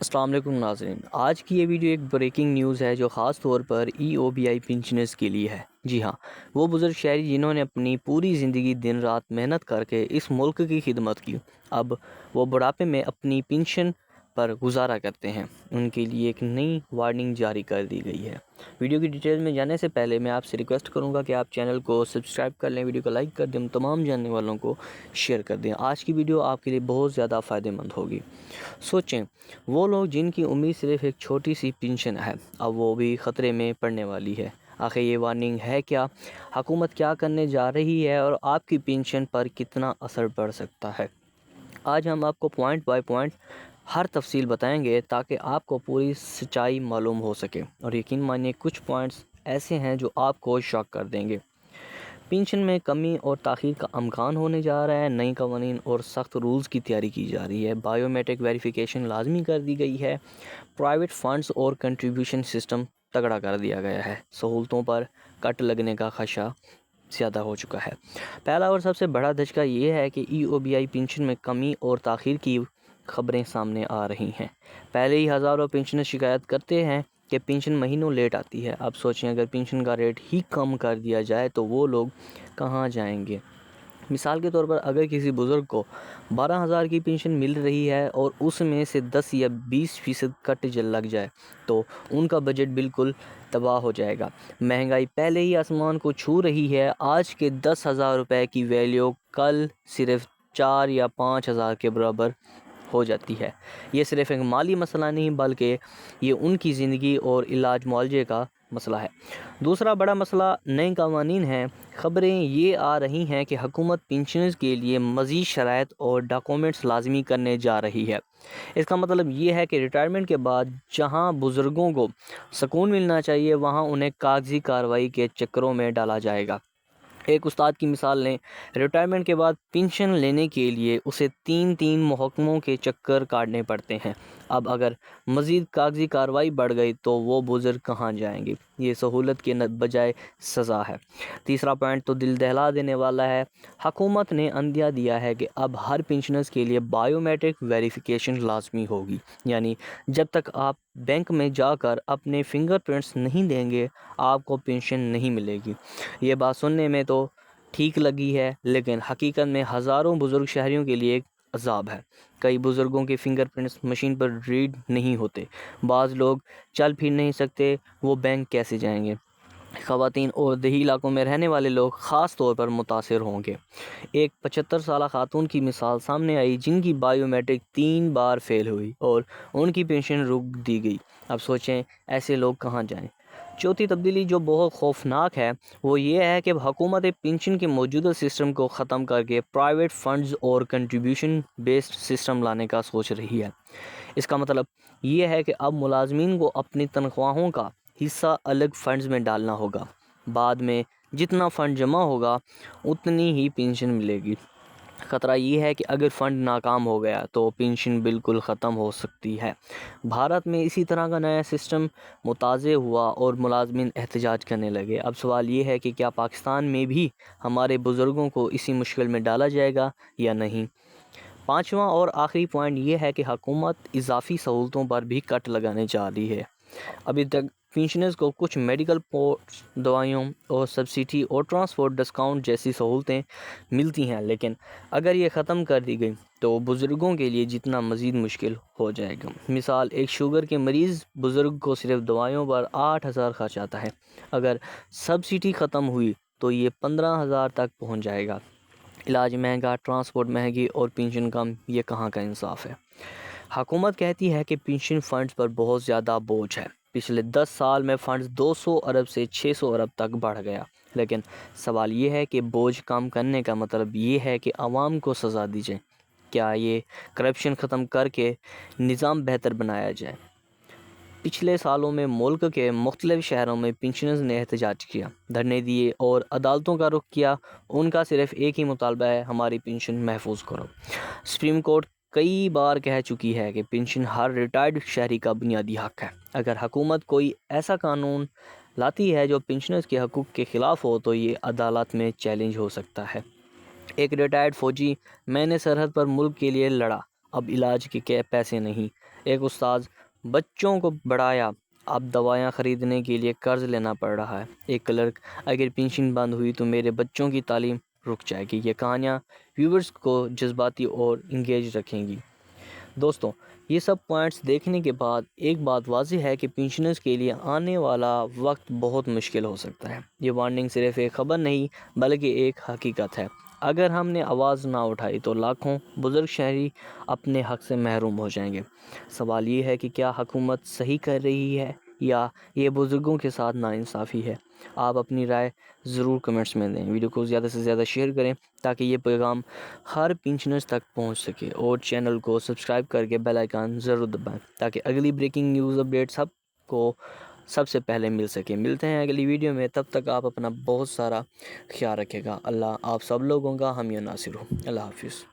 السلام علیکم ناظرین، آج کی یہ ویڈیو ایک بریکنگ نیوز ہے جو خاص طور پر EOBI پینشنرز کے لیے ہے۔ جی ہاں، وہ بزرگ شہری جنہوں نے اپنی پوری زندگی دن رات محنت کر کے اس ملک کی خدمت کی، اب وہ بڑھاپے میں اپنی پینشن پر گزارا کرتے ہیں، ان کے لیے ایک نئی وارننگ جاری کر دی گئی ہے۔ ویڈیو کی ڈیٹیل میں جانے سے پہلے میں آپ سے ریکویسٹ کروں گا کہ آپ چینل کو سبسکرائب کر لیں، ویڈیو کو لائک کر دیں، تمام جاننے والوں کو شیئر کر دیں۔ آج کی ویڈیو آپ کے لیے بہت زیادہ فائدہ مند ہوگی۔ سوچیں، وہ لوگ جن کی امید صرف ایک چھوٹی سی پینشن ہے، اب وہ بھی خطرے میں پڑنے والی ہے۔ آخر یہ وارننگ ہے کیا؟ حکومت کیا کرنے جا رہی ہے اور آپ کی پینشن پر کتنا اثر پڑ سکتا ہے؟ آج ہم آپ کو پوائنٹ بائی پوائنٹ ہر تفصیل بتائیں گے تاکہ آپ کو پوری سچائی معلوم ہو سکے، اور یقین مانیے کچھ پوائنٹس ایسے ہیں جو آپ کو شاک کر دیں گے۔ پینشن میں کمی اور تاخیر کا امکان ہونے جا رہا ہے، نئی قوانین اور سخت رولز کی تیاری کی جا رہی ہے، بائیو میٹرک ویریفیکیشن لازمی کر دی گئی ہے، پرائیویٹ فنڈز اور کنٹریبیوشن سسٹم تگڑا کر دیا گیا ہے، سہولتوں پر کٹ لگنے کا خدشہ زیادہ ہو چکا ہے۔ پہلا اور سب سے بڑا دھچکا یہ ہے کہ EOBI پینشن میں کمی اور تاخیر کی خبریں سامنے آ رہی ہیں۔ پہلے ہی ہزاروں پینشنر شکایت کرتے ہیں کہ پینشن مہینوں لیٹ آتی ہے۔ اب سوچیں، اگر پینشن کا ریٹ ہی کم کر دیا جائے تو وہ لوگ کہاں جائیں گے؟ مثال کے طور پر، اگر کسی بزرگ کو 12,000 کی پینشن مل رہی ہے اور اس میں سے 10 یا 20% کٹ لگ جائے تو ان کا بجٹ بالکل تباہ ہو جائے گا۔ مہنگائی پہلے ہی آسمان کو چھو رہی ہے، آج کے 10,000 روپے کی ویلیو کل صرف 4 یا 5,000 کے برابر ہو جاتی ہے۔ یہ صرف ایک مالی مسئلہ نہیں بلکہ یہ ان کی زندگی اور علاج معالجے کا مسئلہ ہے۔ دوسرا بڑا مسئلہ نئے قوانین ہیں۔ خبریں یہ آ رہی ہیں کہ حکومت پینشنرز کے لیے مزید شرائط اور ڈاکومنٹس لازمی کرنے جا رہی ہے۔ اس کا مطلب یہ ہے کہ ریٹائرمنٹ کے بعد جہاں بزرگوں کو سکون ملنا چاہیے، وہاں انہیں کاغذی کارروائی کے چکروں میں ڈالا جائے گا۔ ایک استاد کی مثال لیں، ریٹائرمنٹ کے بعد پینشن لینے کے لیے اسے تین محکموں کے چکر کاٹنے پڑتے ہیں۔ اب اگر مزید کاغذی کارروائی بڑھ گئی تو وہ بزرگ کہاں جائیں گے؟ یہ سہولت کے بجائے سزا ہے۔ تیسرا پوائنٹ تو دل دہلا دینے والا ہے۔ حکومت نے عندیہ دیا ہے کہ اب ہر پینشنرز کے لیے بائیو میٹرک ویریفیکیشن لازمی ہوگی، یعنی جب تک آپ بینک میں جا کر اپنے فنگر پرنٹس نہیں دیں گے، آپ کو پینشن نہیں ملے گی۔ یہ بات سننے میں تو ٹھیک لگی ہے، لیکن حقیقت میں ہزاروں بزرگ شہریوں کے لیے ایک عذاب ہے۔ کئی بزرگوں کے فنگر پرنٹس مشین پر ریڈ نہیں ہوتے، بعض لوگ چل پھر نہیں سکتے، وہ بینک کیسے جائیں گے؟ خواتین اور دیہی علاقوں میں رہنے والے لوگ خاص طور پر متاثر ہوں گے۔ ایک 75 سالہ خاتون کی مثال سامنے آئی جن کی بائیو میٹرک 3 بار فیل ہوئی اور ان کی پینشن روک دی گئی۔ اب سوچیں، ایسے لوگ کہاں جائیں؟ چوتھی تبدیلی جو بہت خوفناک ہے وہ یہ ہے کہ حکومت پینشن کے موجودہ سسٹم کو ختم کر کے پرائیویٹ فنڈز اور کنٹریبیوشن بیسڈ سسٹم لانے کا سوچ رہی ہے۔ اس کا مطلب یہ ہے کہ اب ملازمین کو اپنی تنخواہوں کا حصہ الگ فنڈز میں ڈالنا ہوگا، بعد میں جتنا فنڈ جمع ہوگا اتنی ہی پینشن ملے گی۔ خطرہ یہ ہے کہ اگر فنڈ ناکام ہو گیا تو پینشن بالکل ختم ہو سکتی ہے۔ بھارت میں اسی طرح کا نیا سسٹم متنازع ہوا اور ملازمین احتجاج کرنے لگے۔ اب سوال یہ ہے کہ کیا پاکستان میں بھی ہمارے بزرگوں کو اسی مشکل میں ڈالا جائے گا یا نہیں؟ پانچواں اور آخری پوائنٹ یہ ہے کہ حکومت اضافی سہولتوں پر بھی کٹ لگانے جا رہی ہے۔ ابھی تک پینشنرز کو کچھ میڈیکل دوائیوں اور سبسڈی اور ٹرانسپورٹ ڈسکاؤنٹ جیسی سہولتیں ملتی ہیں، لیکن اگر یہ ختم کر دی گئی تو بزرگوں کے لیے جتنا مزید مشکل ہو جائے گا۔ مثال، ایک شوگر کے مریض بزرگ کو صرف دوائیوں پر 8,000 خرچ آتا ہے، اگر سبسڈی ختم ہوئی تو یہ 15,000 تک پہنچ جائے گا۔ علاج مہنگا، ٹرانسپورٹ مہنگی اور پینشن کم، یہ کہاں کا انصاف ہے؟ حکومت کہتی ہے کہ پینشن فنڈز پر بہت زیادہ بوجھ ہے۔ پچھلے 10 سال میں فنڈز 200 ارب سے 600 ارب تک بڑھ گیا، لیکن سوال یہ ہے کہ بوجھ کم کرنے کا مطلب یہ ہے کہ عوام کو سزا دی جائے؟ کیا یہ کرپشن ختم کر کے نظام بہتر بنایا جائے؟ پچھلے سالوں میں ملک کے مختلف شہروں میں پینشنرز نے احتجاج کیا، دھرنے دیے اور عدالتوں کا رخ کیا۔ ان کا صرف ایک ہی مطالبہ ہے، ہماری پینشن محفوظ کرو۔ سپریم کورٹ کئی بار کہہ چکی ہے کہ پینشن ہر ریٹائرڈ شہری کا بنیادی حق ہے۔ اگر حکومت کوئی ایسا قانون لاتی ہے جو پینشنرز کے حقوق کے خلاف ہو تو یہ عدالت میں چیلنج ہو سکتا ہے۔ ایک ریٹائرڈ فوجی، میں نے سرحد پر ملک کے لیے لڑا، اب علاج کے پیسے نہیں، ایک استاذ بچوں کو بڑھایا، اب دوائیاں خریدنے کے لیے قرض لینا پڑ رہا ہے۔ ایک کلرک، اگر پینشن بند ہوئی تو میرے بچوں کی تعلیم رک جائے گی۔ یہ کہانیاں ویورز کو جذباتی اور انگیج رکھیں گی۔ دوستوں، یہ سب پوائنٹس دیکھنے کے بعد ایک بات واضح ہے کہ پینشنرز کے لیے آنے والا وقت بہت مشکل ہو سکتا ہے۔ یہ وارننگ صرف ایک خبر نہیں بلکہ ایک حقیقت ہے۔ اگر ہم نے آواز نہ اٹھائی تو لاکھوں بزرگ شہری اپنے حق سے محروم ہو جائیں گے۔ سوال یہ ہے کہ کیا حکومت صحیح کر رہی ہے یا یہ بزرگوں کے ساتھ ناانصافی ہے؟ آپ اپنی رائے ضرور کمنٹس میں دیں۔ ویڈیو کو زیادہ سے زیادہ شیئر کریں تاکہ یہ پیغام ہر پینشنرز تک پہنچ سکے، اور چینل کو سبسکرائب کر کے بیل آئیکن ضرور دبائیں تاکہ اگلی بریکنگ نیوز اپڈیٹ سب سے پہلے مل سکے۔ ملتے ہیں اگلی ویڈیو میں، تب تک آپ اپنا بہت سارا خیال رکھے گا۔ اللہ آپ سب لوگوں کا حامی و ناصر ہو۔ اللہ حافظ۔